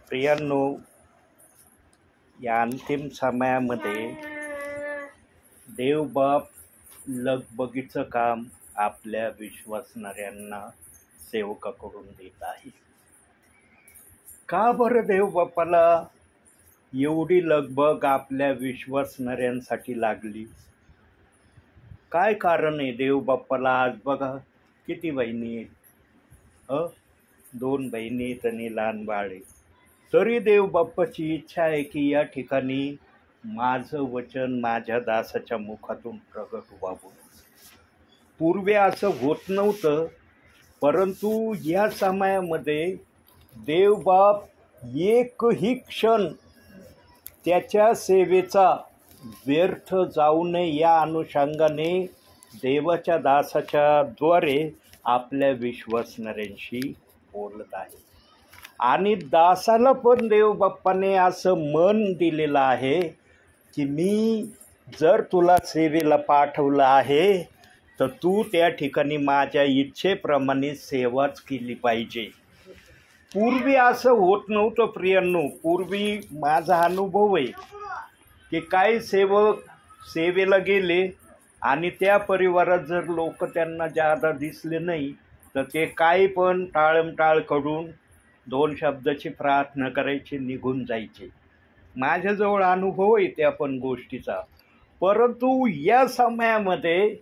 प्रियांनो, या अंतिम समयामध्ये देवबाप लगबगीचं काम आपल्या विश्वासणाऱ्यांना सेवकाकडून देत आहे. का बरं देवबापाला एवढी लगबग आपल्या विश्वासणाऱ्यांसाठी लागली? काय कारण आहे देवबापाला? आज बघा किती बहिणी आहेत, 2 बहिणी आहेत आणि लहान बाळ आहे. तरी देवबाप्पाची इच्छा आहे की या ठिकाणी माझं वचन माझ्या दासाच्या मुखातून प्रगट व्हावं. पूर्वी असं होत नव्हतं, परंतु या समयामध्ये देवबाप एकही क्षण त्याच्या सेवेचा व्यर्थ जाऊ नये या अनुषंगाने देवाच्या दासाच्या द्वारे आपल्या विश्वासणाऱ्यांशी बोलत आहे. आणि दासाला पण देवबाप्पाने असं मन दिलेलं आहे की मी जर तुला सेवेला पाठवलं आहे तर तू त्या ठिकाणी माझ्या इच्छेप्रमाणे सेवाच केली पाहिजे. पूर्वी असं होत नव्हतं प्रियांनो. पूर्वी माझा अनुभव आहे की काही सेवक सेवेला गेले आणि त्या परिवारात जर लोक त्यांना जादा दिसले नाही तर ते काही पण टाळमटाळ करून 2 शब्दाची प्रार्थना करायची, निघून जायचे. माझ्याजवळ अनुभव आहे त्या पण गोष्टीचा. परंतु या समयामध्ये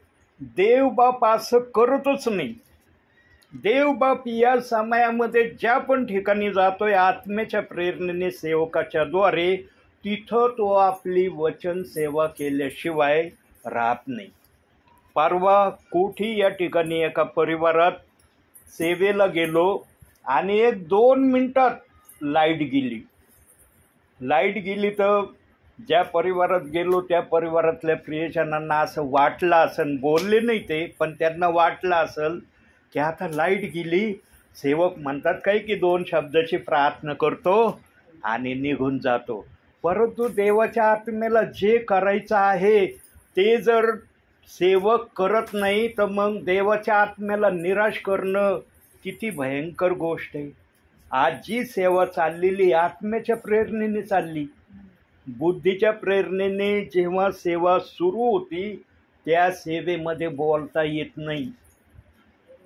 देवबाप असं करतच नाही. देवबाप या समयामध्ये ज्या पण ठिकाणी जातोय आत्म्याच्या प्रेरणेने सेवकाच्या द्वारे, तिथं तो आपली वचन सेवा केल्याशिवाय राहत नाही. परवा कोठी या ठिकाणी एका परिवारात सेवेला गेलो आणि 1-2 मिनिटात लाईट गेली. तर ज्या परिवारात गेलो त्या परिवारातल्या प्रियजनांना असं वाटलं असेल, बोलले नाही ते, पण त्यांना वाटलं असेल की आता लाईट गेली. सेवक म्हणतात काय की 2 शब्दाची प्रार्थना करतो आणि निघून जातो. परंतु देवाच्या आत्म्याला जे करायचं आहे ते जर सेवक करत नाही तर मग देवाच्या आत्म्याला निराश करणं किती भयंकर गोष्ट आहे. आज जी सेवा चाललेली आत्म्याच्या प्रेरणेने चालली. बुद्धीच्या प्रेरणेने जेव्हा सेवा सुरू होती त्या सेवेमध्ये बोलता येत नाही.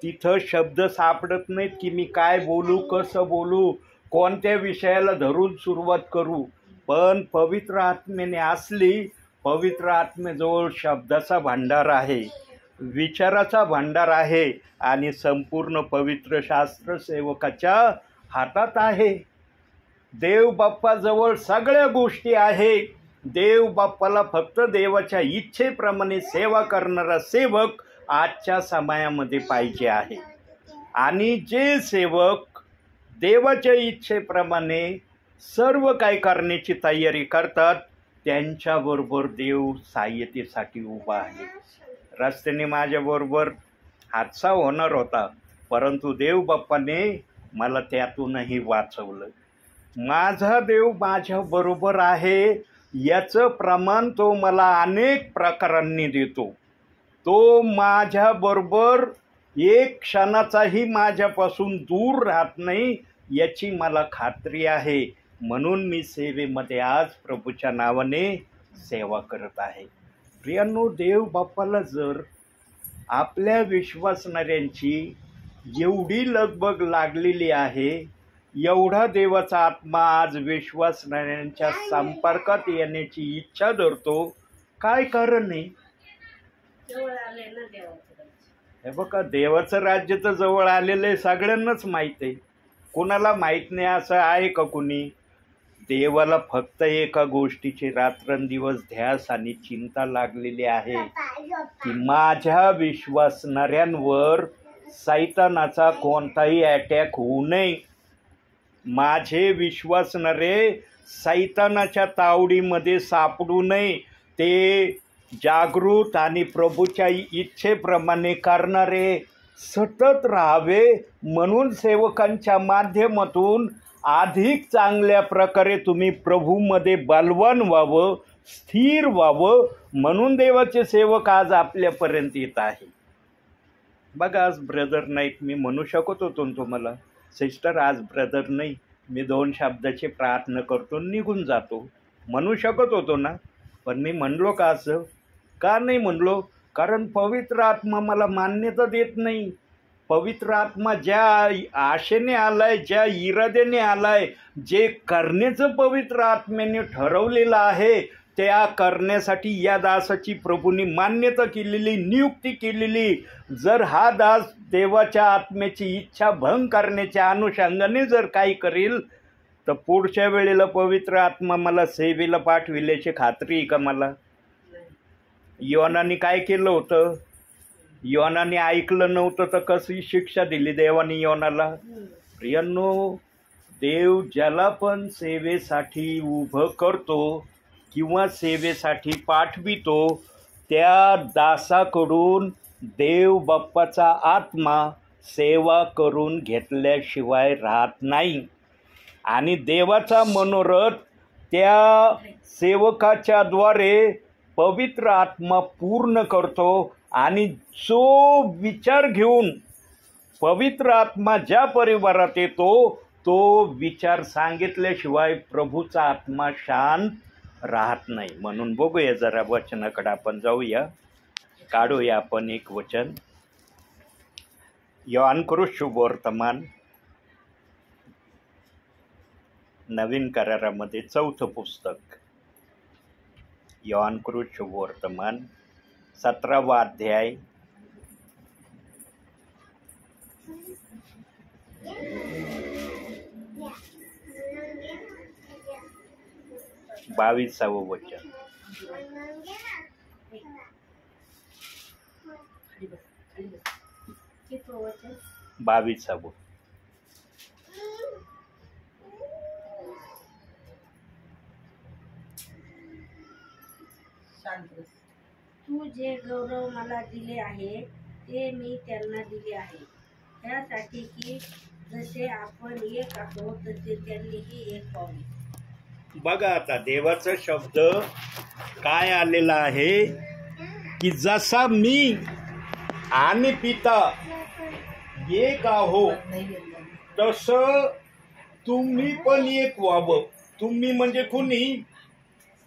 तिथं शब्द सापडत नाहीत की मी काय बोलू, कसं बोलू, कोणत्या विषयाला धरून सुरुवात करू. पण पवित्र आत्म्याने असली, पवित्र आत्म्याजवळ शब्दाचा भांडार आहे, विचाराचा भांडार आहे आणि संपूर्ण पवित्र शास्त्र सेवकाच्या हातात आहे. देवबाप्पाजवळ सगळ्या गोष्टी आहे. देवबाप्पाला फक्त देवाच्या इच्छेप्रमाणे सेवा करणारा सेवक आजच्या समयामध्ये पाहिजे आहे. आणि जे सेवक देवाच्या इच्छेप्रमाणे सर्व काही करण्याची तयारी करतात त्यांच्याबरोबर देव सहाय्यतेसाठी उभा आहे. रस्त्याने माझ्याबरोबर हादसा होणार होता, परंतु देवबाप्पाने मला त्यातूनही वाचवलं. माझा देव माझ्याबरोबर आहे याचं प्रमाण तो मला अनेक प्रकारांनी देतो. तो माझ्याबरोबर एक क्षणाचाही माझ्यापासून दूर राहत नाही याची मला खात्री आहे. म्हणून मी सेवेमध्ये आज प्रभूच्या नावाने सेवा करत आहे. प्रियांनो, देवबाप्पाला जर आपल्या विश्वासणाऱ्यांची एवढी लगबग लागलेली आहे, एवढा देवाचा आत्मा आज विश्वासणाऱ्यांच्या संपर्कात येण्याची इच्छा धरतो, काय कारण आहे? हे बघा, देवाचं राज्य तर जवळ आलेलं आहे, सगळ्यांनाच माहीत आहे. कोणाला माहीत नाही असं आहे का कुणी? देवाला फक्त एका गोष्टीची रात्रंदिवस ध्यास आणि चिंता लागलेली आहे की माझ्या विश्वासणाऱ्यांवर सैतानाचा कोणताही अटॅक होऊ नये. माझे विश्वासणारे सैतानाच्या तावडीमध्ये सापडू नये. ते जागृत आणि प्रभूच्या इच्छेप्रमाणे करणारे सतत राहावे. म्हणून सेवकांच्या माध्यमातून अधिक चांगल्या प्रकारे तुम्ही प्रभूमध्ये बलवान व्हावं, स्थिर व्हावं, म्हणून देवाचे सेवक आज आपल्यापर्यंत येत आहे. बघा, आज ब्रदर नाहीत. मी म्हणू शकत होतो तुम्हाला, सिस्टर आज ब्रदर नाही, मी 2 शब्दाची प्रार्थना करतो, निघून जातो. म्हणू शकत होतो ना, पण मी म्हणलो का असं? का नाही म्हणलो? कारण पवित्र आत्मा मला मान्यता देत नाही. पवित्र आत्मा ज्या आशेने आलाय, ज्या इराद्याने आलाय, जे करण्याचं पवित्र आत्म्याने ठरवलेलं आहे, त्या करण्यासाठी या दासाची प्रभूंनी मान्यता केलेली, नियुक्ती केलेली. जर हा दास देवाच्या आत्म्याची इच्छा भंग करण्याच्या अनुषंगाने जर काही करेल, तर पुढच्या वेळेला पवित्र आत्मा मला सेवेला पाठविल्याची खात्री आहे का मला? योनाने काय केलं होतं? योनाने ऐकलं नव्हतं तर कशी शिक्षा दिली देवाने योनाला? प्रियांनो, देव ज्याला पण सेवेसाठी उभं करतो किंवा सेवेसाठी पाठवितो, त्या दासाकडून देव बाप्पाचा आत्मा सेवा करून घेतल्याशिवाय राहत नाही. आणि देवाचा मनोरथ त्या सेवकाच्या द्वारे पवित्र आत्मा पूर्ण करतो. आणि जो विचार घेऊन पवित्र आत्मा ज्या परिवारात येतो, तो विचार सांगितल्याशिवाय प्रभूचा आत्मा शांत राहत नाही. म्हणून बघूया जरा वचनाकडे आपण जाऊया. काढूया आपण एक वचन. योहान कृत शुभवर्तमान नवीन करारामध्ये 4थं पुस्तक, योहान कृत शुभवर्तमान 17वा अध्याय 22वं वचन. 22वं. तू जे गौरव मला दिले आहे ते मी त्यांना दिले आहे, त्यासाठी की जसे आपण एक आहोत तसे त्यांनीही एक व्हावे. बघा आता देवाचा शब्द काय आलेला आहे की जसा मी आणि पिता एक आहो तसं तुम्ही पण एक व्हावं. तुम्ही म्हणजे कुणी?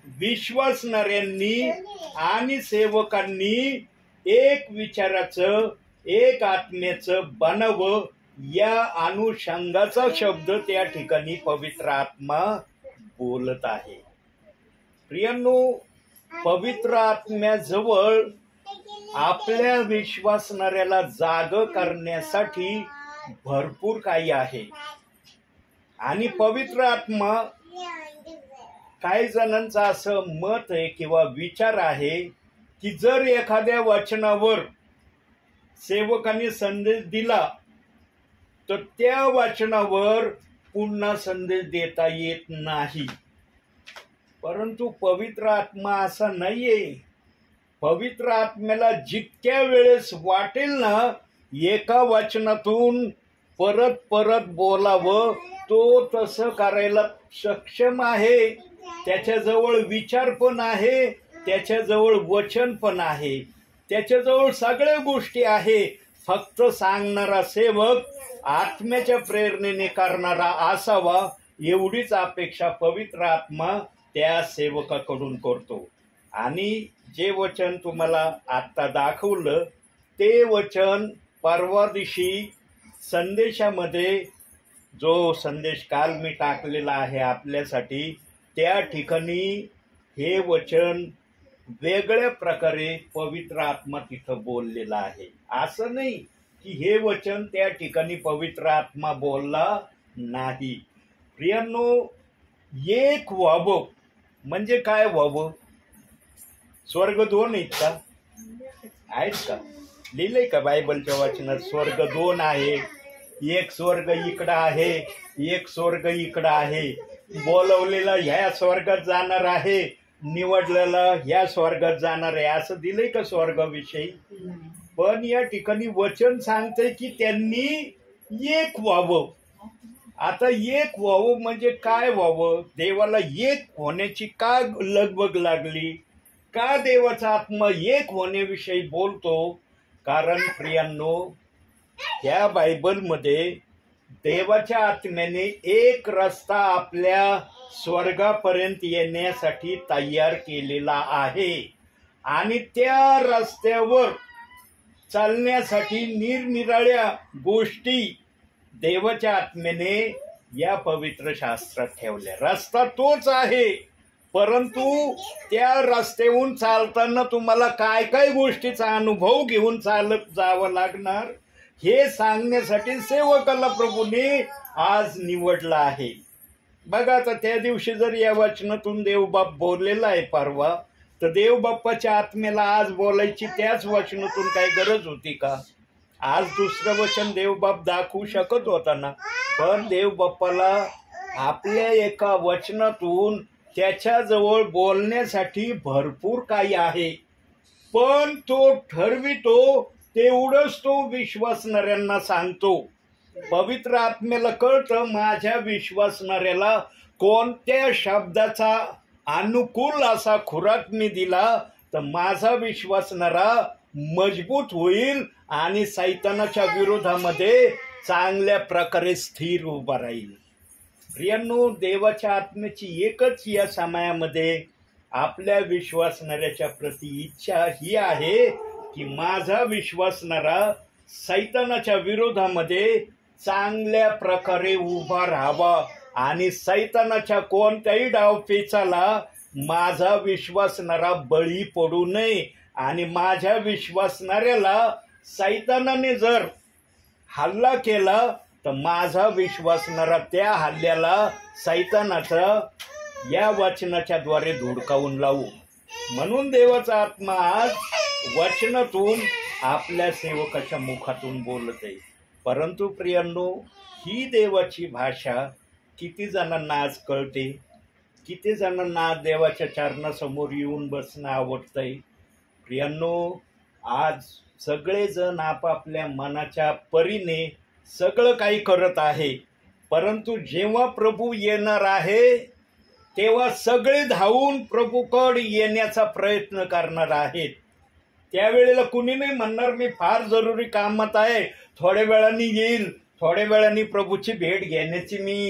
विश्वासणाऱ्यांनी आणि सेवकांनी एक विचाराचं, एक आत्म्याचं बनावं, या अनुषंगाचा शब्द त्या ठिकाणी पवित्र आत्मा बोलत आहे. प्रियांनो, पवित्र आत्म्याजवळ आपल्या विश्वासणाऱ्याला जाग करण्यासाठी भरपूर काही आहे. आणि पवित्र आत्मा, काही जणांचं असं मत आहे किंवा विचार आहे की जर एखाद्या वचनावर सेवकांनी संदेश दिला तर त्या वचनावर पुन्हा संदेश देता येत नाही. परंतु पवित्र आत्मा असा नाहीये. पवित्र आत्म्याला जितक्या वेळेस वाटेल ना एका वचनातून परत परत बोलावं, तो तसं करायला सक्षम आहे. त्याच्याजवळ विचार पण आहे, त्याच्याजवळ वचन पण आहे, त्याच्याजवळ सगळ्या गोष्टी आहे. फक्त सांगणारा सेवक आत्म्याच्या प्रेरणेने करणारा असावा, एवढीच अपेक्षा पवित्र आत्मा त्या सेवकाकडून करतो. आणि जे वचन तुम्हाला आत्ता दाखवलं ते वचन परवा दिवशी संदेशामध्ये, जो संदेश काल मी टाकलेला आहे आपल्यासाठी, त्या ठिकाणी हे वचन वेगळ्या प्रकारे पवित्र आत्मा तिथं बोललेला आहे. असं नाही की हे वचन त्या ठिकाणी पवित्र आत्मा बोलला नाही. प्रियांनो, एक व्हावं म्हणजे काय व्हावं? स्वर्ग 2 आहेत का? आहेत का? लिहिलंय का बायबलच्या वाचनात? स्वर्ग 2 आहे. एक स्वर्ग इकडं आहे, एक स्वर्ग इकडं आहे. बोलवलेला ह्या स्वर्गात जाणार आहे, निवडलेला ह्या स्वर्गात जाणार आहे, असं दिलंय का स्वर्गाविषयी? पण या ठिकाणी वचन सांगतंय की त्यांनी एक व्हावं. आता एक व्हावं म्हणजे काय व्हावं? देवाला एक होण्याची का लगबग लागली? का देवाचा आत्मा एक होण्याविषयी बोलतो? कारण प्रियांनो, ह्या बायबलमध्ये देवाच्या आत्म्याने एक रस्ता आपल्या स्वर्गापर्यंत येण्यासाठी तयार केलेला आहे आणि त्या रस्त्यावर चालण्यासाठी निरनिराळ्या गोष्टी देवाच्या आत्म्याने या पवित्र शास्त्रात ठेवल्या. रस्ता तोच आहे, परंतु त्या रस्त्यावरून चालताना तुम्हाला काय काय गोष्टीचा अनुभव घेऊन चालत जावं लागणार हे सांगण्यासाठी सेवकाला प्रभूने आज निवडला आहे. बघा, आता त्या दिवशी जर या वचनातून देवबाप बोललेला आहे परवा, तर देवबाप्पाच्या आत्म्याला आज बोलायची त्याच वचनातून काही गरज होती का? आज दुसरं वचन देवबाप दाखवू शकत होता ना, पण देवबाप्पाला आपल्या एका वचनातून त्याच्याजवळ बोलण्यासाठी भरपूर काही आहे, पण तो ठरवितो तेवढंच तो विश्वासणाऱ्यांना सांगतो. पवित्र आत्म्याला कळतं माझ्या विश्वासणाऱ्याला कोणत्या शब्दाचा अनुकूल असा खुराक मी दिला तर माझा विश्वासणारा मजबूत होईल आणि सैतानाच्या विरोधामध्ये चांगल्या प्रकारे स्थिर उभा राहील. प्रियांनो, देवाच्या आत्म्याची एकच या समयामध्ये आपल्या विश्वासणाऱ्याच्या प्रति इच्छा ही आहे की माझा विश्वासणारा सैतानाच्या विरोधामध्ये चांगल्या प्रकारे उभा राहावा आणि सैतानाच्या कोणत्याही डावपेचाला माझा विश्वासणारा बळी पडू नये आणि माझ्या विश्वासणाऱ्याला सैतानाने जर हल्ला केला तर माझा विश्वासणारा त्या हल्ल्याला सैतानाचा या वचनाच्या द्वारे धुडकावून लावू. म्हणून देवाचा आत्मा आज वचनातून आपल्या सेवकाच्या मुखातून बोलत आहे. परंतु प्रियांनो, ही देवाची भाषा किती जणांना आज कळते? किती जणांना आज देवाच्या चरणासमोर येऊन बसणं आवडतंय? प्रियांनो, आज सगळेजण आपापल्या मनाच्या परीने सगळं काही करत आहे, परंतु जेव्हा प्रभू येणार आहे तेव्हा सगळे धावून प्रभूकडे येण्याचा प्रयत्न करणार आहेत. त्यावेळेला कुणी नाही म्हणणार मी फार जरुरी कामात आहे, थोड्या वेळाने येईल, थोड्या वेळाने प्रभूची भेट घेण्याची मी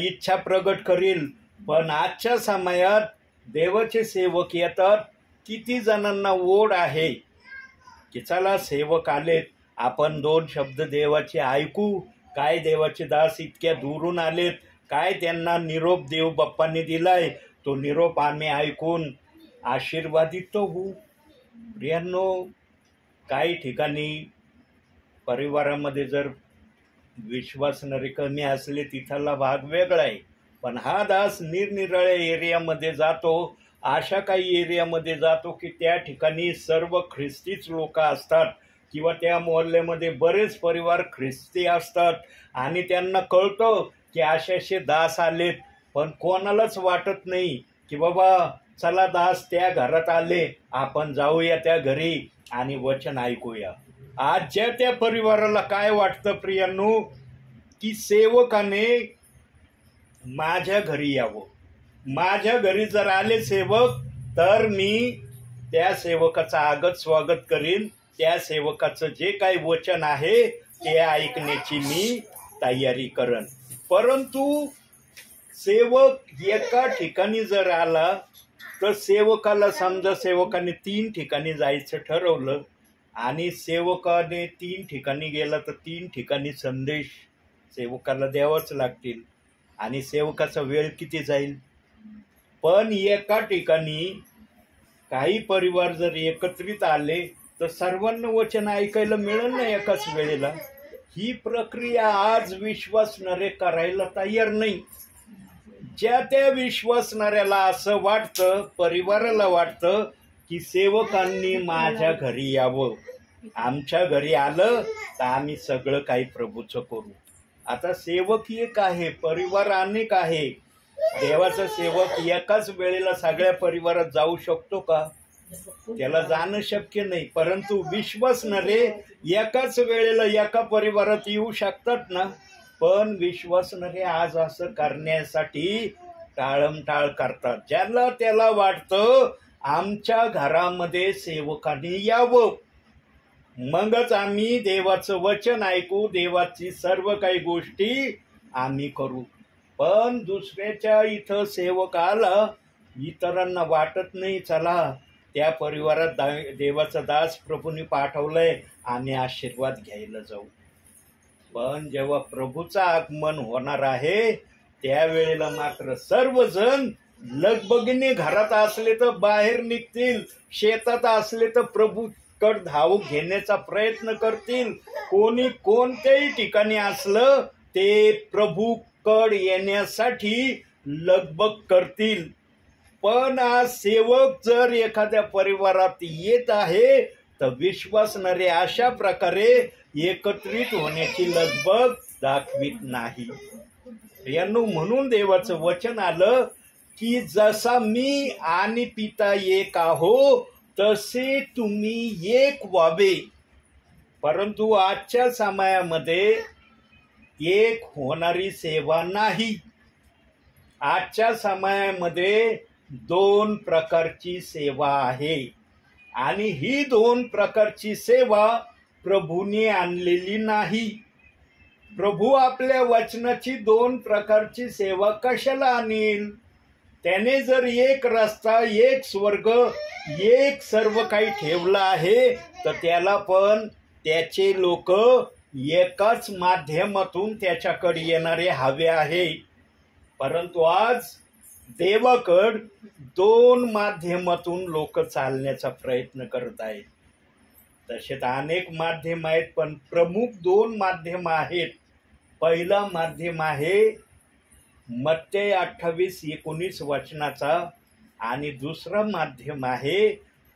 इच्छा प्रगट करील. पण आजच्या समयात देवाचे सेवक येतात. किती जणांना ओढ आहे की चला सेवक आलेत, आपण 2 शब्द देवाचे ऐकू. काय देवाचे दास इतक्या दूरून आलेत, काय त्यांना निरोप देव बाप्पांनी दिलाय, तो निरोप आम्ही ऐकून आशीर्वादित होऊ. प्रियांनो, काही ठिकाणी परिवारामध्ये जर विश्वासणारे कमी असले तिथला भाग वेगळा आहे, पण हा दास निरनिराळ्या एरियामध्ये जातो. अशा काही एरियामध्ये जातो की त्या ठिकाणी सर्व ख्रिस्तीच लोक असतात किंवा त्या मोहल्ल्यामध्ये बरेच परिवार ख्रिस्ती असतात आणि त्यांना कळतं की असे दास आलेत, पण कोणालाच वाटत नाही की बाबा चला दास त्या घरात आले, आपण जाऊया त्या घरी आणि वचन ऐकूया. आजच्या त्या परिवाराला काय वाटतं प्रियांनो की सेवकाने माझ्या घरी यावं. माझ्या घरी जर आले सेवक तर मी त्या सेवकाचं आगत स्वागत करीन, त्या सेवकाचं जे काही वचन आहे ते ऐकण्याची मी तयारी करेन. परंतु सेवक एका ठिकाणी जर आला तर सेवकाला समजा सेवकाने 3 ठिकाणी जायचं ठरवलं आणि सेवकाने 3 ठिकाणी गेला तर 3 ठिकाणी संदेश सेवकाला द्यावाच लागतील आणि सेवकाचा वेळ किती जाईल. पण एका ठिकाणी काही परिवार जर एकत्रित आले तर सर्वांना वचन ऐकायला मिळेल ना एकाच वेळेला. ही प्रक्रिया आज विश्वासणारे करायला तयार नाही. ज्या त्या विश्वासणाऱ्याला असं वाटतं, परिवाराला वाटतं की सेवकांनी माझ्या घरी यावं, आमच्या घरी आलं तर आम्ही सगळं काही प्रभूचं करू. आता सेवक एक आहे, परिवार अनेक आहे. देवाचा सेवक एकाच वेळेला सगळ्या परिवारात जाऊ शकतो का? त्याला जाणं शक्य नाही. परंतु विश्वासणारे एकाच वेळेला एका परिवारात येऊ शकतात ना. पण विश्वासणारे आज असं करण्यासाठी टाळमटाळ करतात. ज्याला त्याला वाटतं आमच्या घरामध्ये सेवकाने यावं, मगच आम्ही देवाचं वचन ऐकू, देवाची सर्व काही गोष्टी आम्ही करू. पण दुसऱ्याच्या इथं सेवक आला, इतरांना वाटत नाही चला त्या परिवारात देवाचा दास प्रभूंनी पाठवलंय, आम्ही आशीर्वाद घ्यायला जाऊ. पण जेव्हा प्रभूचं आगमन होणार आहे त्यावेळेला मात्र सर्वजण लगबगीने घरात असले तर बाहेर निघतील, शेतात असले तर प्रभूकड धाव घेण्याचा प्रयत्न करतील. कोणी कोणत्याही ठिकाणी असलं ते प्रभूकड येण्यासाठी लगबग करतील. पण आज सेवक जर एखाद्या परिवारात येत आहे तर विश्वासणारे अशा प्रकारे एकत्रित होण्याची लगबग दाखवित नाही. यांनो, म्हणून देवाचं वचन आलं की जसा मी आणि पिता एक आहो तसे तुम्ही एक व्हावे. परंतु आजच्या समयामध्ये एक होणारी सेवा नाही. आजच्या समयामध्ये दोन प्रकारची सेवा आहे आणि ही दोन प्रकारची सेवा प्रभूने आणलेली नाही. प्रभू आपल्या वचनाची दोन प्रकारची सेवा कशाला आणील? त्याने जर एक रस्ता, एक स्वर्ग, एक सर्व काही ठेवलं आहे तर त्याला पण त्याचे लोक एकाच माध्यमातून त्याच्याकडे येणारे हवे आहे. परंतु आज देवाकड दोन माध्यमातून लोक चालण्याचा प्रयत्न करत आहेत. तसे तर अनेक माध्यम आहेत, पण प्रमुख दोन माध्यम आहेत. पहिला माध्यम आहे मत्तेय 28:19 वचनाचा आणि दुसरा माध्यम आहे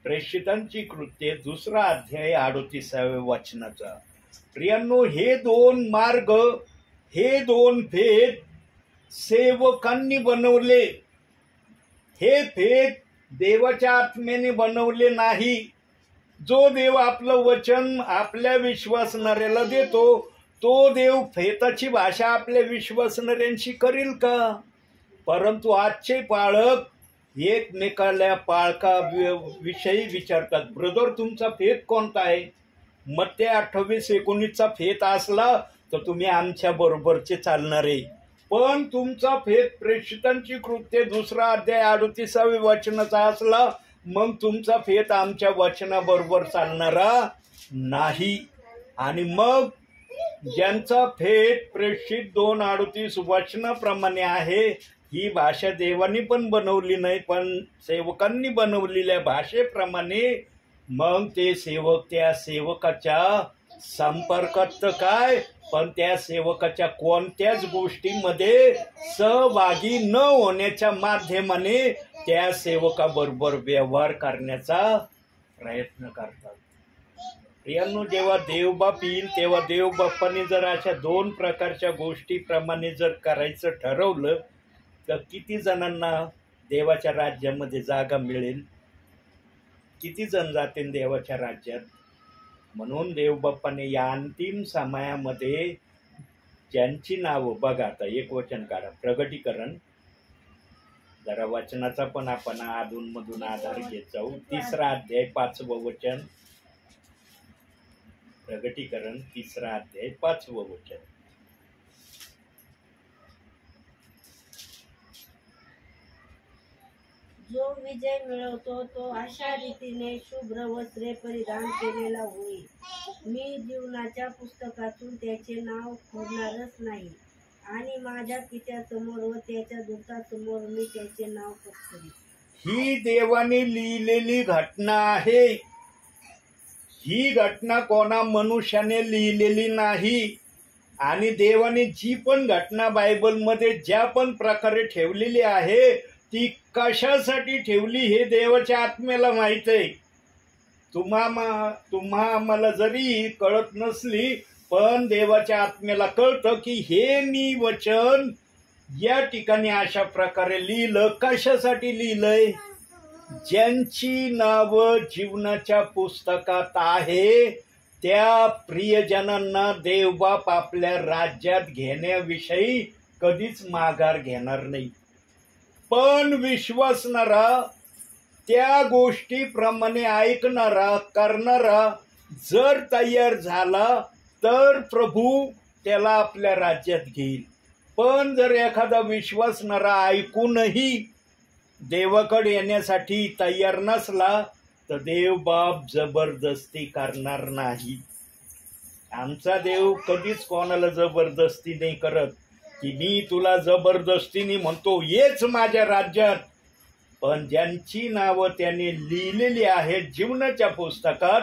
प्रेषितांची कृत्ये 2 अध्याय 38 वचनाचा. प्रियांनो, हे दोन मार्ग, हे दोन भेद सेवकांनी बनवले. हे भेद देवाच्या आत्म्याने बनवले नाही. जो देव आपलं वचन आपल्या विश्वासणाऱ्याला देतो तो देव फेताची भाषा आपल्या विश्वासणाऱ्यांशी करील का? परंतु आजचे पाळक एकमेकाला पाळका विषयी विचारतात, ब्रदर तुमचा फेत कोणता आहे? मत्तेय 28:19 फेत असला तर तुम्ही आमच्या बरोबरचे चालणारे, पण तुमचा फेत प्रेषितांची कृत्ये 2 अध्याय 38 वचनाचा असला मग तुमचा फेत आमच्या वचनाबरोबर चालणारा नाही. आणि मग ज्यांचा फेत प्रेषित 2:38 वचनाप्रमाणे आहे, ही भाषा देवानी पण बनवली नाही पण सेवकांनी बनवलेल्या भाषेप्रमाणे, मग ते सेवक त्या सेवकाच्या संपर्कात तर काय, पण त्या सेवकाच्या कोणत्याच गोष्टीमध्ये सहभागी न होण्याच्या माध्यमाने त्या सेवकाबरोबर व्यवहार करण्याचा प्रयत्न करतात. प्रियांनो, जेव्हा देवबाप येईल तेव्हा देवबाप्पाने जर अशा दोन प्रकारच्या गोष्टीप्रमाणे जर करायचं ठरवलं तर किती जणांना देवाच्या राज्यामध्ये जागा मिळेल? किती जण जातील देवाच्या राज्यात? म्हणून देवबाप्पाने या अंतिम समयामध्ये ज्यांची नावं, बघा आता एक वचन काढा, प्रगटीकरण, जरा वचनाचा पण आपण अधूनमधून आधार घेत जाऊ. 3 अध्याय 5 वचन, प्रगटीकरण 3 अध्याय 5 वचन. जो विजय मिळवतो तो अशा रीतीने शुभ्र वस्त्रे परिधान केलेला होईल. मी जीवनाच्या पुस्तकातून त्याचे नाव खोडणारच नाही आणि माझ्या पित्यासमोर व त्याच्या दूतासमोर मी त्याचे नाव पत्करीन. ही देवाने लिहिलेली घटना आहे. ही घटना कोणा मनुष्याने लिहिलेली नाही. आणि देवाने जी पण घटना बायबलमध्ये ज्या पण प्रकारे ठेवलेली आहे ती कशासाठी ठेवली हे देवाच्या आत्म्याला माहित आहे. तुम्हा आम्हाला जरी कळत नसली पण देवाच्या आत्म्याला कळतं की हे मी वचन या ठिकाणी अशा प्रकारे लिहिलं. कशासाठी लिहिलंय? ज्यांची नावं जीवनाच्या पुस्तकात आहे त्या प्रियजनांना देवबाप आपल्या राज्यात घेण्याविषयी कधीच माघार घेणार नाही. पण विश्वासणारा, त्या गोष्टीप्रमाणे ऐकणारा, करणारा, जर तयार झाला तर प्रभू त्याला आपल्या राज्यात घेईल. पण जर एखादा विश्वासणारा ऐकूनही देवाकडे येण्यासाठी तयार नसला तर देव बाप जबरदस्ती करणार नाही. आमचा देव कधीच कोणाला जबरदस्ती नाही करत की मी तुला जबरदस्तीने म्हणतो येच माझ्या राज्यात. पण ज्यांची नावं त्याने लिहिलेली आहेत जीवनाच्या पुस्तकात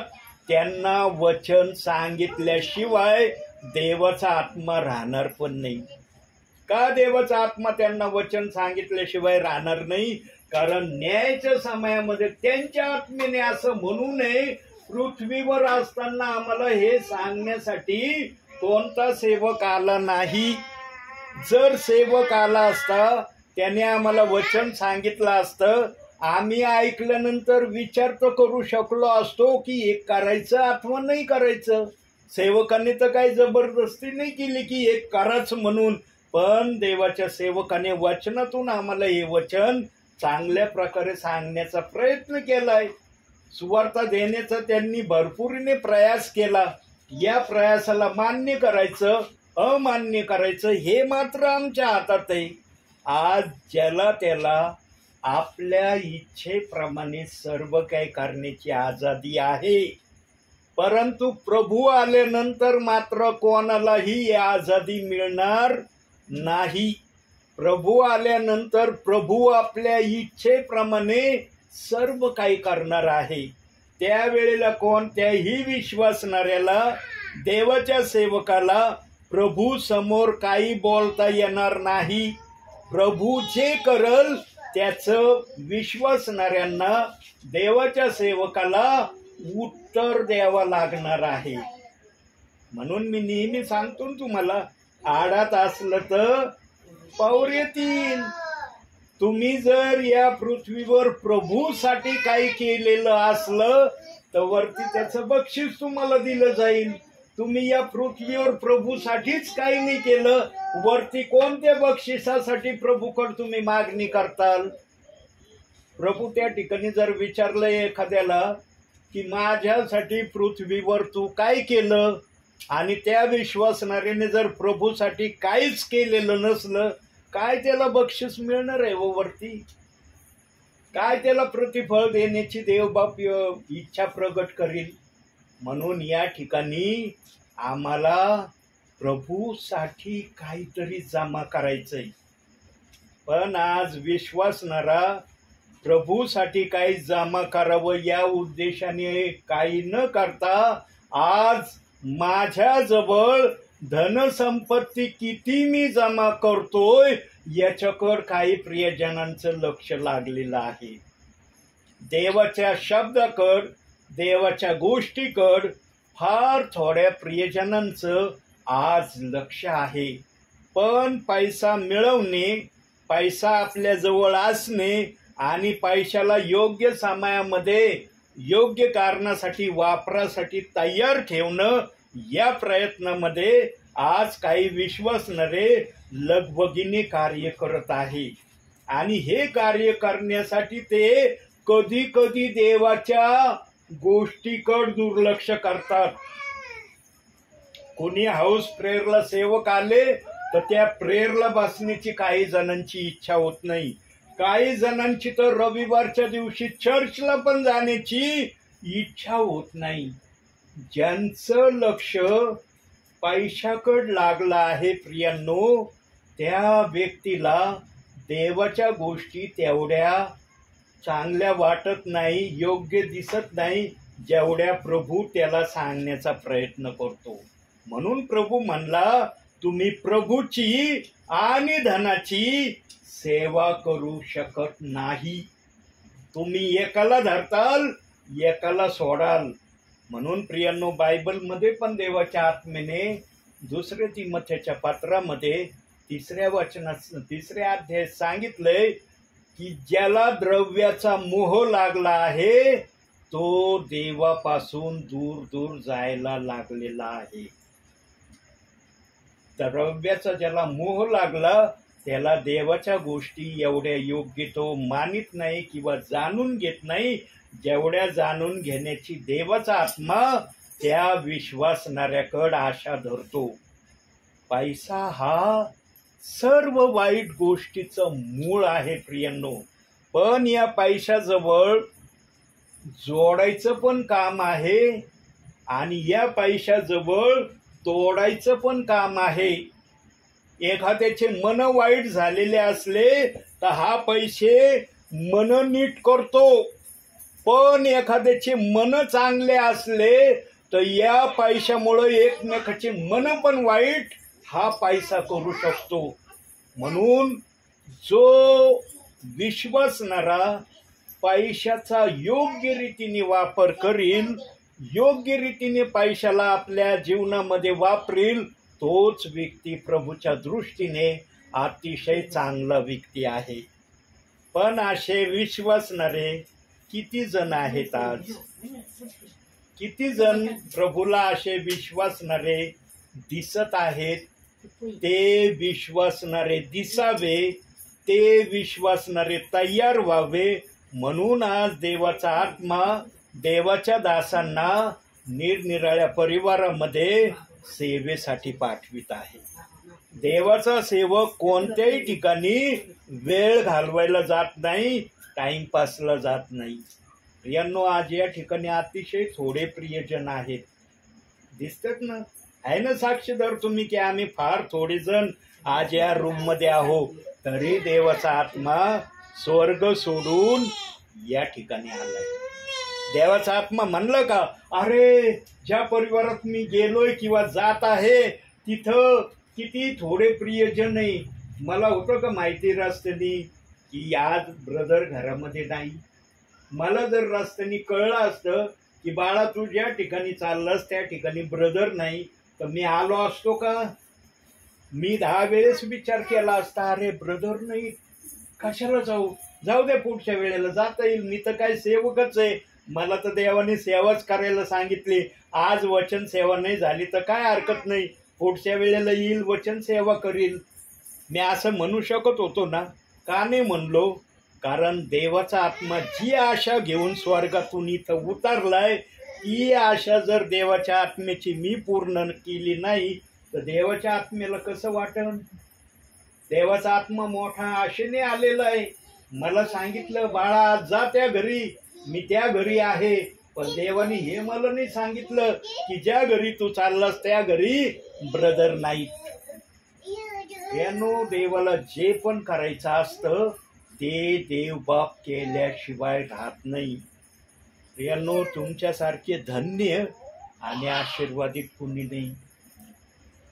त्यांना वचन सांगितल्याशिवाय देवाचा आत्मा राहणार पण नाही. का देवाचा आत्मा त्यांना वचन सांगितल्याशिवाय राहणार नाही? कारण न्यायाच्या समयामध्ये त्यांच्या आत्मेने असं म्हणू नये. पृथ्वीवर असताना आम्हाला हे सांगण्यासाठी कोणता सेवक आला नाही. जर सेवक आला असता त्याने आम्हाला वचन सांगितलं असतं, आम्ही ऐकल्यानंतर विचार तर करू शकलो असतो की एक करायचं अथवा नाही करायचं. सेवकाने तर काही जबरदस्ती नाही केली की एक कराच म्हणून. पण देवाच्या सेवकाने वचनातून आम्हाला हे वचन चांगल्या प्रकारे सांगण्याचा प्रयत्न केलाय. सुवार्ता देण्याचा त्यांनी भरपूरीने प्रयास केला. या प्रयासाला मान्य करायचं अमान्य करायचं हे मात्र आमच्या हातात आहे. आज ज्याला त्याला आपल्या इच्छेप्रमाणे सर्व काही करण्याची आझादी आहे. परंतु प्रभू आल्यानंतर मात्र कोणालाही आझादी मिळणार नाही. प्रभू आल्यानंतर प्रभू आपल्या इच्छेप्रमाणे सर्व काही करणार आहे. त्यावेळेला कोणत्याही विश्वासणाऱ्याला देवाच्या सेवकाला प्रभू समोर काही बोलता येणार नाही. प्रभू जे करल त्याचं विश्वासणाऱ्यांना देवाच्या सेवकाला उत्तर द्यावं लागणार आहे. म्हणून मी नेहमी सांगतो तुम्हाला, आडात असलं तर पाऊर येतील. तुम्ही जर या पृथ्वीवर प्रभूसाठी काही केलेलं असलं तर वरती त्याचं बक्षीस तुम्हाला दिलं जाईल. तुम्ही या पृथ्वीवर प्रभूसाठीच काही नाही केलं, वरती कोणत्या बक्षिसासाठी प्रभूकडे तुम्ही मागणी करताल? प्रभू त्या ठिकाणी जर विचारलं एखाद्याला की माझ्यासाठी पृथ्वीवर तू काय केलं, आणि त्या विश्वासणाऱ्याने जर प्रभूसाठी काहीच केलेलं नसलं, काय त्याला बक्षीस मिळणार आहे वरती? काय त्याला प्रतिफळ देण्याची देवबाप इच्छा प्रगट करील? म्हणून या ठिकाणी आम्हाला प्रभूसाठी काहीतरी जमा करायचंय. पण आज विश्वासणारा प्रभूसाठी काही जमा करावं या उद्देशाने काही न करता आज माझ्याजवळ धनसंपत्ती किती मी जमा करतोय याच्याकडे काही प्रियजनांचं लक्ष लागलेलं आहे. देवाच्या शब्दाकड देवाच्या गोष्टीकड फार थोड्या प्रियजनांचं आज लक्ष आहे. पण पैसा मिळवणे, पैसा आपल्याजवळ असणे आणि पैशाला योग्य समयामध्ये योग्य कारणासाठी वापरासाठी तयार ठेवणं या प्रयत्नामध्ये आज काही विश्वासणारे लगबगीने कार्य करत आहे. आणि हे कार्य करण्यासाठी ते कधी कधी देवाच्या गोष्टीकडे दुर्लक्ष करतात. कोणी हाऊस प्रेयरला सेवक आले तर त्या प्रेयरला बसण्याची काही जणांची इच्छा होत नाही. काही जणांची तर रविवारच्या दिवशी चर्चला पण जाण्याची इच्छा होत नाही. ज्यांचं लक्ष पैशाकडे लागलं आहे प्रियांनो, त्या व्यक्तीला देवाच्या गोष्टी तेवढ्या चांगल्या वाटत नाही, योग्य दिसत नाही, जेवढ्या प्रभू त्याला सांगण्याचा प्रयत्न करतो. म्हणून प्रभू म्हणला, तुम्ही प्रभूची आणि धनाची सेवा करू शकत नाही. तुम्ही एकाला धरताल, एकाला सोडाल. म्हणून प्रियांनो, बायबलमध्ये पण देवाच्या आत्मेने 2 तिमोथेच्या पत्रामध्ये 3 अध्यायात सांगितलंय की ज्याला द्रव्याचा मोह लागला आहे तो देवापासून दूर दूर जायला लागलेला आहे. द्रव्याचा ज्याला मोह लागला त्याला देवाच्या गोष्टी एवढ्या योग्य तो मानित नाही किंवा जाणून घेत नाही, जेवढ्या जाणून घेण्याची देवाचा आत्मा त्या विश्वासणाऱ्याकडे आशा धरतो. पैसा हा सर्व वाईट गोष्टीचं मूळ आहे प्रियांनो. पण या पैशाजवळ जोडायचं पण काम आहे आणि या पैशाजवळ तोडायचं पण काम आहे. एखाद्याचे मन वाईट झालेले असले तर हा पैसे मन नीट करतो, पण एखाद्याचे मन चांगले असले तर या पैशामुळे एकमेकाचे मन पण वाईट हा पैसा करू शकतो. म्हणून जो विश्वासणारा पैशाचा योग्य रीतीने वापर करील, योग्य रीतीने पैशाला आपल्या जीवनामध्ये वापरील, तोच व्यक्ती प्रभूच्या दृष्टीने अतिशय चांगला व्यक्ती आहे. पण असे विश्वासणारे किती जण आहेत आज? किती जण प्रभूला असे विश्वासणारे दिसत आहेत? ते विश्वासणारे दिसावे, ते विश्वासणारे तयार व्हावे म्हणून आज देवाचा आत्मा देवाच्या दासांना निरनिराळ्या परिवारामध्ये सेवेसाठी पाठवित आहे. देवाचा सेवक कोणत्याही ठिकाणी वेळ घालवायला जात नाही, टाइमपासला जात नाही. प्रियांनो, आज या ठिकाणी अतिशय थोडे प्रियजन आहेत. दिसतात ना, आहे ना साक्षीदार तुम्ही की आम्ही फार थोडे जण आज या रूम मध्ये आहो, तरी देवाचा आत्मा स्वर्ग सोडून या ठिकाणी आलाय. देवाचा आत्मा म्हणलं का, अरे ज्या परिवारात मी गेलोय किंवा जात आहे तिथं किती थोडे प्रियजन आहे. मला होतं का माहिती रस्त्याने की आज ब्रदर घरामध्ये नाही? मला जर रस्त्याने कळलं असतं की बाळा तू ज्या ठिकाणी चाललास त्या ठिकाणी ब्रदर नाही, तर मी आलो असतो का? मी 10 वेळेस विचार केला असता, अरे ब्रदर नाही, कशाला जाऊ, जाऊ दे पुढच्या वेळेला जाता येईल, मी तर काय सेवकच आहे, मला तर देवाने सेवाच करायला सांगितली. आज वचन सेवा नाही झाली तर काय हरकत नाही, पुढच्या वेळेला येईल वचन सेवा करील. मी असं म्हणू शकत होतो ना? का नाही म्हणलो? कारण देवाचा आत्मा जी आशा घेऊन स्वर्गातून इथं उतरलाय, ती आशा जर देवाच्या आत्म्याची मी पूर्ण केली नाही तर देवाच्या आत्म्याला कसं वाटन? देवाचा आत्मा मोठा आशेने आलेला आहे. मला सांगितलं बाळा आज जा त्या घरी, मी त्या घरी आहे. पण देवाने हे मला नाही सांगितलं की ज्या घरी तू चाललास त्या घरी ब्रदर नाही. यानो, देवाला जे पण करायचं असतं ते देव बाप केल्याशिवाय राहत नाही. यानो, तुमच्यासारखे धन्य आणि आशीर्वादित कुणी नाही,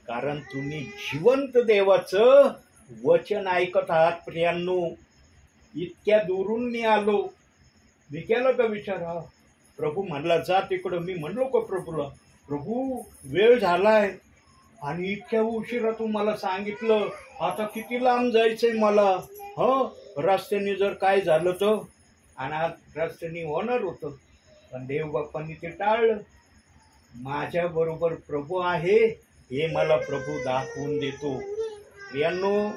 कारण तुम्ही जिवंत देवाचं वचन ऐकत आहात. प्रियांनो, इतक्या दुरून मी आलो, मी केलं का विचार, प्रभू म्हणला जा तिकडं. मी म्हणलो का प्रभूला, प्रभू वेळ झालाय आणि इतक्या उशिरा तू मला सांगितलं, आता किती लांब जायचंय मला, रस्त्याने जर काय झालं तर. आणि आज रस्त्याने होणार होतं, पण देव बाप्पांनी ते टाळलं. माझ्या बरोबर प्रभू आहे हे मला प्रभू दाखवून देतो. प्रियांनो,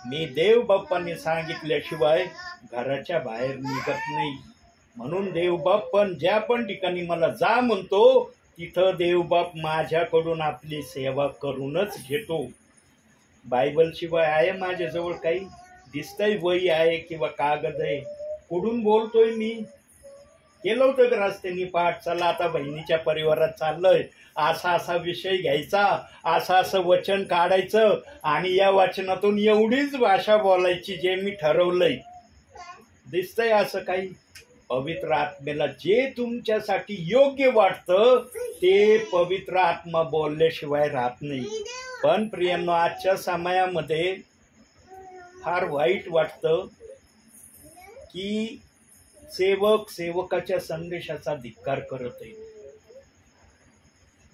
मी देव बाप्पांनी सांगितल्याशिवाय घराच्या बाहेर निघत नाही. म्हणून देवबाप पण ज्या पण ठिकाणी मला जा म्हणतो तिथं देवबाप माझ्याकडून आपली सेवा करूनच घेतो. बायबल शिवाय आहे माझ्याजवळ काही? दिसतंय वही आहे किंवा कागद आहे? कुठून बोलतोय मी? केलं होतं का रस्त्याने पाठ, चला आता बहिणीच्या परिवारात चाललोय, असा असा विषय घ्यायचा, असं असं वचन काढायचं आणि या वचनातून एवढीच भाषा बोलायची जे मी ठरवलंय? दिसतंय असं काही? पवित्र आत्मेला जे तुमच्यासाठी योग्य वाटतं ते पवित्र आत्मा बोलल्याशिवाय राहत नाही. पण प्रियांनो, आजच्या समयामध्ये फार वाईट वाटतं की सेवक सेवकाच्या संदेशाचा धिक्कार करत आहे.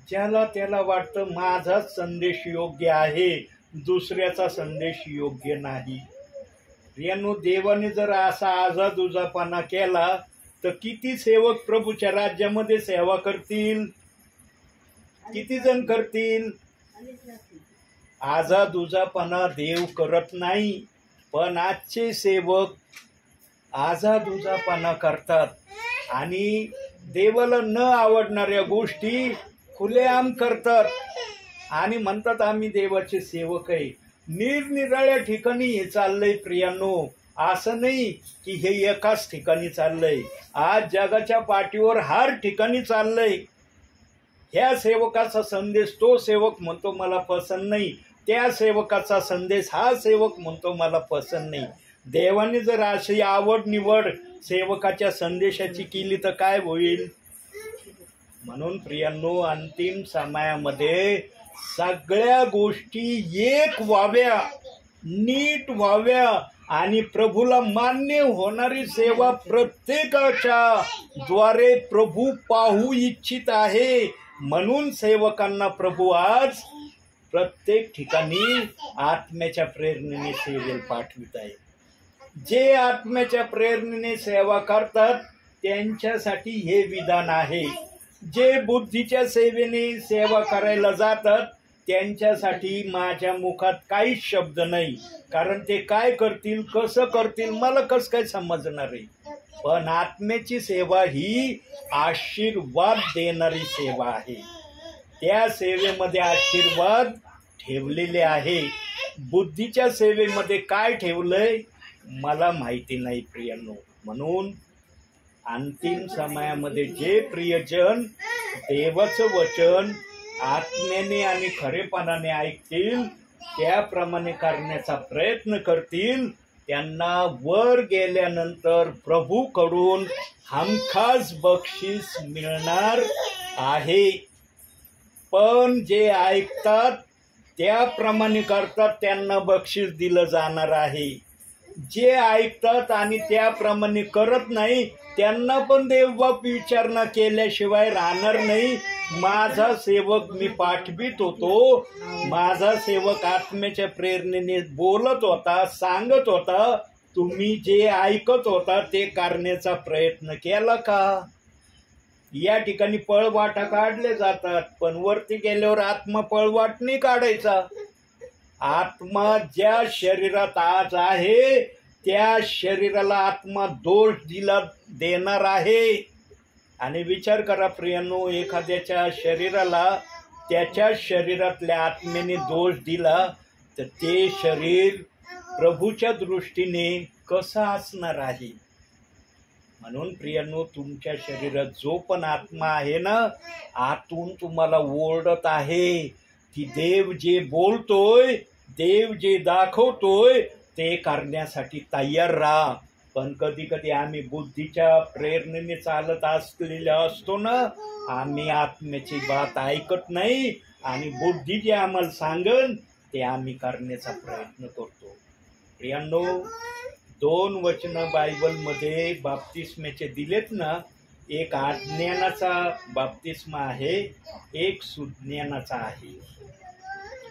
ज्याला त्याला वाटतं माझाच संदेश योग्य आहे, दुसऱ्याचा संदेश योग्य नाही. प्रियांनो, देवाने जर असा आजादुजापणा केला तर किती सेवक प्रभूच्या राज्यामध्ये सेवा करतील? किती जण करतील? आजादुजापणा देव करत नाही, पण आजचे सेवक आजादुजापणा करतात आणि देवाला न आवडणाऱ्या गोष्टी खुलेआम करतात आणि म्हणतात आम्ही देवाचे सेवक आहे. निरनिराळ्या ठिकाणी हे चाललंय प्रियांनो. असं नाही की हे एकाच ठिकाणी चाललंय. आज जगाच्या पाठीवर हर ठिकाणी चाललंय. ह्या सेवकाचा संदेश तो सेवक म्हणतो मला पसंत नाही, त्या सेवकाचा संदेश हा सेवक म्हणतो मला पसंत नाही. देवाने जर अशी आवड निवड सेवकाच्या संदेशाची केली तर काय होईल? म्हणून प्रियांनो, अंतिम समयामध्ये सगळ्या गोष्टी एक व्हाव्या, नीट व्हाव्या आणि प्रभूला मान्य होणारी सेवा प्रत्येकाच्या द्वारे प्रभू पाहू इच्छित आहे. म्हणून सेवकांना प्रभू आज प्रत्येक ठिकाणी आत्म्याच्या प्रेरणेने सेवेला पाठवित आहे. जे आत्म्याच्या प्रेरणेने सेवा करतात त्यांच्यासाठी हे विधान आहे. जे बुद्धीच्या सेवेने सेवा करायला जातात त्यांच्यासाठी माझ्या मुखात काहीच शब्द नाही, कारण ते काय करतील कसं करतील मला कसं काय समजणार आहे. पण आत्म्याची सेवा ही आशीर्वाद देणारी सेवा आहे. त्या सेवेमध्ये आशीर्वाद ठेवलेले आहे. बुद्धीच्या सेवेमध्ये काय ठेवलंय मला माहिती नाही प्रियांनो. म्हणून अंतिम समयामध्ये जे प्रियजन देवाचं वचन आत्म्याने आणि खरेपणाने ऐकतील, त्याप्रमाणे करण्याचा प्रयत्न करतील, त्यांना वर गेल्यानंतर प्रभूकडून हमखास बक्षीस मिळणार आहे. पण जे ऐकतात त्याप्रमाणे करतात त्यांना बक्षीस दिलं जाणार आहे. जे ऐकतात आणि त्याप्रमाणे करत नाही त्यांना पण देवबाप विचारणा केल्याशिवाय राहणार नाही. माझा सेवक मी पाठवित होतो, माझा सेवक आत्म्याच्या प्रेरणेने बोलत होता, सांगत होता, तुम्ही जे ऐकत होता ते करण्याचा प्रयत्न केला का? या ठिकाणी पळवाटा काढले जातात, पण वरती गेल्यावर आत्मा पळवाट नाही काढायचा. आत्मा ज्या शरीरात आज आहे त्या शरीराला आत्मा दोष देणार आहे. आणि विचार करा प्रियांनो, एखाद्याच्या शरीराला त्याच्या शरीरातल्या आत्म्याने दोष दिला तर ते शरीर प्रभूच्या दृष्टीने कसं असणार आहे? म्हणून प्रियांनो, तुमच्या शरीरात जो पण आत्मा आहे ना, आतून तुम्हाला ओरडत आहे की देव जे बोलतोय, देव जे दाखवतोय ते करण्यासाठी तयार राहा. पण कधी कधी आम्ही बुद्धीच्या प्रेरणेने चालत असलेले असतो ना, आम्ही आत्म्याची बात ऐकत नाही आणि बुद्धी जे आम्हाला सांगन ते आम्ही करण्याचा प्रयत्न करतो. प्रियांनो, 2 वचनं बायबलमध्ये बाप्तिस्म्याचे दिलेत ना, एक अज्ञानाचा बाप्तिस्मा आहे, एक सुज्ञानाचा आहे.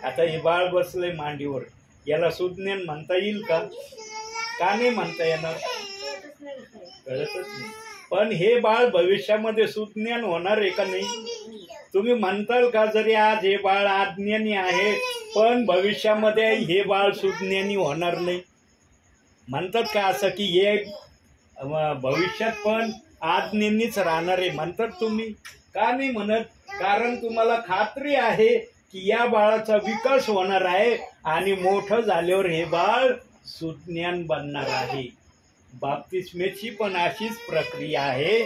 आता हे बाळ बसलंय मांडीवर, याला सुज्ञान म्हणता येईल का? का नाही म्हणता येणार? कळतच नाही. पण हे बाळ भविष्यामध्ये सुज्ञान होणार आहे का नाही? तुम्ही म्हणताल का जरी आज हे बाळ अज्ञानी आहे पण भविष्यामध्ये हे बाळ सुज्ञानी होणार नाही? म्हणतात का असं की हे भविष्यात पण अज्ञानीच राहणार आहे म्हणतात तुम्ही? का नाही म्हणत? कारण तुम्हाला खात्री आहे की या बाळाचा विकास होणार आहे आणि मोठं झाल्यावर हे बाळ सुज्ञान बनणार आहे. बाप्तिस्मेची पण अशीच प्रक्रिया आहे.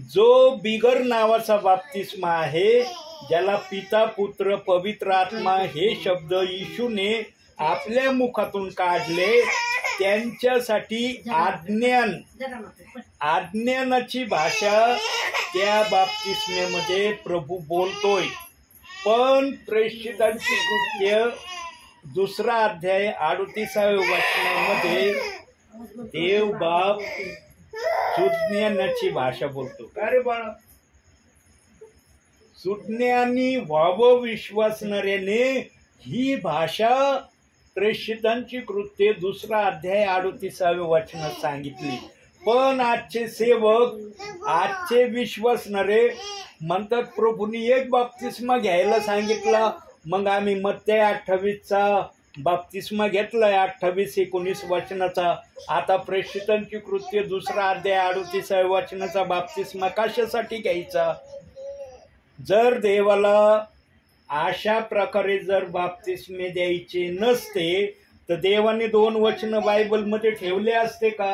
जो बिगर नावाचा बाप्तिस्मा आहे, ज्याला पिता पुत्र पवित्र आत्मा हे शब्द येशूने आपल्या मुखातून काढले, त्यांच्यासाठी अज्ञानाची भाषा त्या बाप्तिस्म्यामध्ये प्रभू बोलतोय. पण प्रेषितांची कृत्य 2 अध्याय 38व्या वचनामध्ये देव बाप सुज्ञानाची भाषा बोलतो. का रे बाळा? सुज्ञानी व्हावं विश्वासणाऱ्याने ही भाषा प्रेषितांची कृत्ये 2 अध्याय 38व्या वचनात सांगितली. पण आजचे सेवक, आजचे विश्वासणारे म्हणतात प्रभूंनी एक बाप्तिस्मा घ्यायला सांगितला, मग आम्ही मत्ते 28चा बाप्तिस्मा घेतलाय 28-19 वचनाचा. आता प्रेषितांची कृत्य 2 अध्याय 38व्या वचनाचा बाप्तिस्मा कशासाठी घ्यायचा? जर देवाला अशा प्रकारे जर बाप्तिस्मे द्यायचे नसते तर देवाने 2 वचन बायबलमध्ये ठेवले असते का?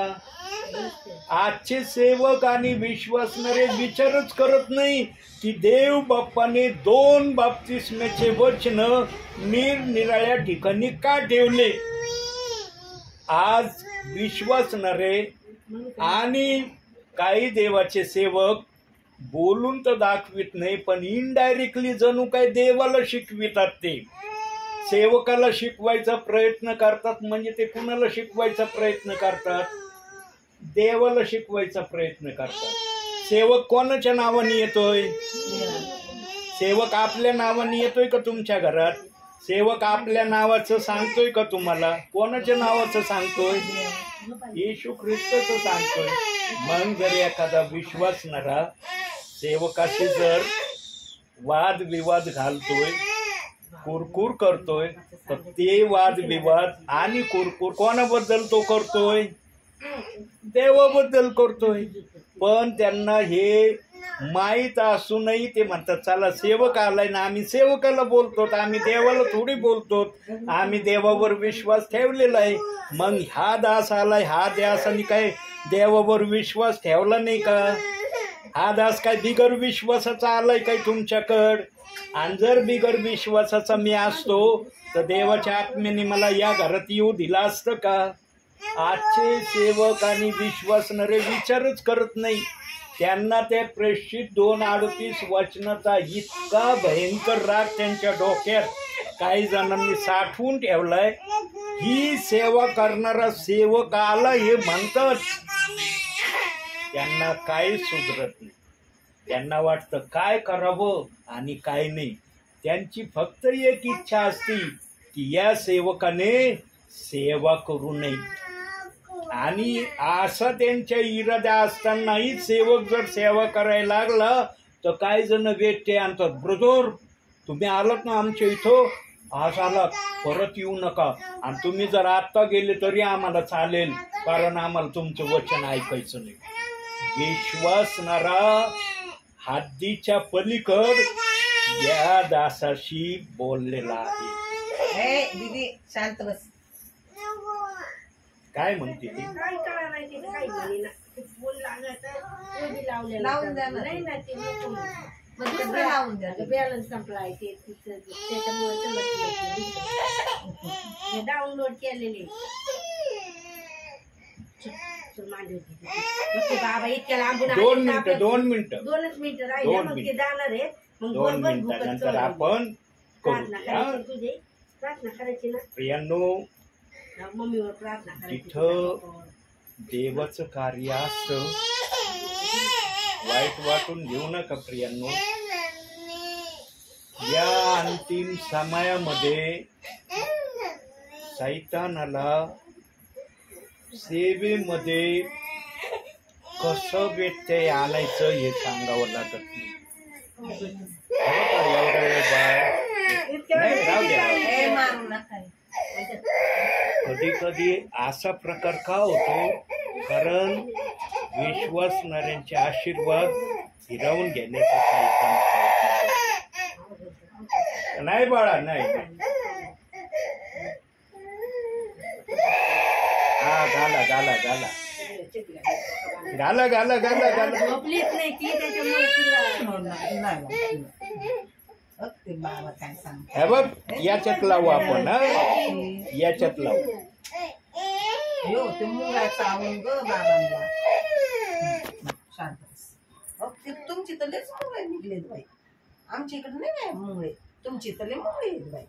आजचे सेवक आणि विश्वासणारे विचारच करत नाही की देव बाप्पाने 2 बाप्तिस्म्याचे वचन निरनिराळ्या ठिकाणी का ठेवले. आज विश्वासणारे आणि काही देवाचे सेवक बोलून तर दाखवित नाही, पण इनडायरेक्टली जणू काय देवाला शिकवितात. ते सेवकाला शिकवायचा प्रयत्न करतात. म्हणजे ते कुणाला शिकवायचा प्रयत्न करतात? देवाला शिकवायचा प्रयत्न करतात. सेवक कोणाच्या नावाने येतोय? सेवक आपल्या नावाने येतोय का तुमच्या घरात? सेवक आपल्या नावाचं सांगतोय का तुम्हाला? कोणाच्या नावाचं सांगतोय? येशू ख्रिस्ताचं सांगतोय. मग जर एखादा विश्वासणारा सेवकाशी जर वादविवाद घालतोय, कुरकुर करतोय, तर ते वादविवाद आणि कुरकुर कोणाबद्दल तो करतोय? देवाबद्दल करतोय. पण त्यांना हे माहीत असूनही ते म्हणतात चला सेवक आलाय ना, आम्ही सेवकाला बोलतो, आम्ही देवाला थोडी बोलतो, आम्ही देवावर विश्वास ठेवलेला आहे. मग हा दास आलाय, हा दासाने काय देवावर विश्वास ठेवला नाही का? हा दास काय बिगर विश्वासाचा आलाय काय तुमच्याकडं? आणि जर बिगर विश्वासाचा मी असतो तर देवाच्या आत्म्याने मला या घरात येऊ दिला असतं का? आजचे सेवक आणि विश्वासणारे विचारच करत नाही. त्यांना त्या प्रेषित 2:38 वचनाचा इतका भयंकर राग त्यांच्या डोक्यात काही जणांनी साठवून ठेवलाय. ही सेवा करणारा सेवक आला हे म्हणतात, त्यांना काही सुधरत नाही. त्यांना वाटतं काय करावं आणि काय नाही. त्यांची फक्त एक इच्छा असती की या सेवकाने सेवा करू नये. आणि असा त्यांच्या इरादा असतानाही सेवक जर सेवा करायला लागला तर काही जण वेट्टे आणतात. ब्रदर तुम्ही आलात ना आमच्या इथं, आज आलात, परत येऊ नका, आणि तुम्ही जर आत्ता गेले तरी आम्हाला चालेल, कारण आम्हाला तुमचं वचन ऐकायचं नाही. विश्वासणारा हद्दीच्या पलीकड या दासाशी बोललेला आहे. दीदी शांत बस. काय म्हणते ती? काय कळा नाही ते काय म्हणे ना, ते फोन लावून द्या नाही ना, ते लावून द्या. बॅलन्स संपला आहे ते त्याच्यामुळे डाउनलोड केलेले. बाबा इतक्या लांबून 2 मिनिटं 2च मिनिटं राहिले, मग ते जाणार आहे. मग 2 मिनिटानंतर आपण प्रार्थना करायची, तुझे प्रार्थना करायची ना प्रियांनो. मम्मीवर प्रार्थना करायची. तिथं देवाचं कार्य असतं. वाईट वाटून घेऊ नका प्रियांनो. या अंतिम समयामध्ये सैतानाला सेवेमध्ये कसं व्यत्यय आणायचं हे सांगावं लागत नाही. एवढा वेळ कधी कधी असा प्रकार का होतो? कारण विश्वासणाऱ्यांचे आशीर्वाद हिरावून घेण्याचा सैतान नाही बाळा, नाही. हा घाला घाला घाला घाला घाला घाला घाला. झोपलीच नाही ती, त्याच्यामुळे हे बघ याच्यात लावू आपण. हा याच्यात लावू. ते मुंगा चावून ग बाबांना. शांत. तुमची तर लेच मुंगळे निघलेत बाई, आमच्या इकडे नाही काय मुंगळे, तुमची तर लय मुंगळे आहेत बाई.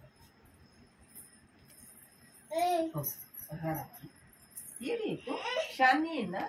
ये तू शानी आहे ना.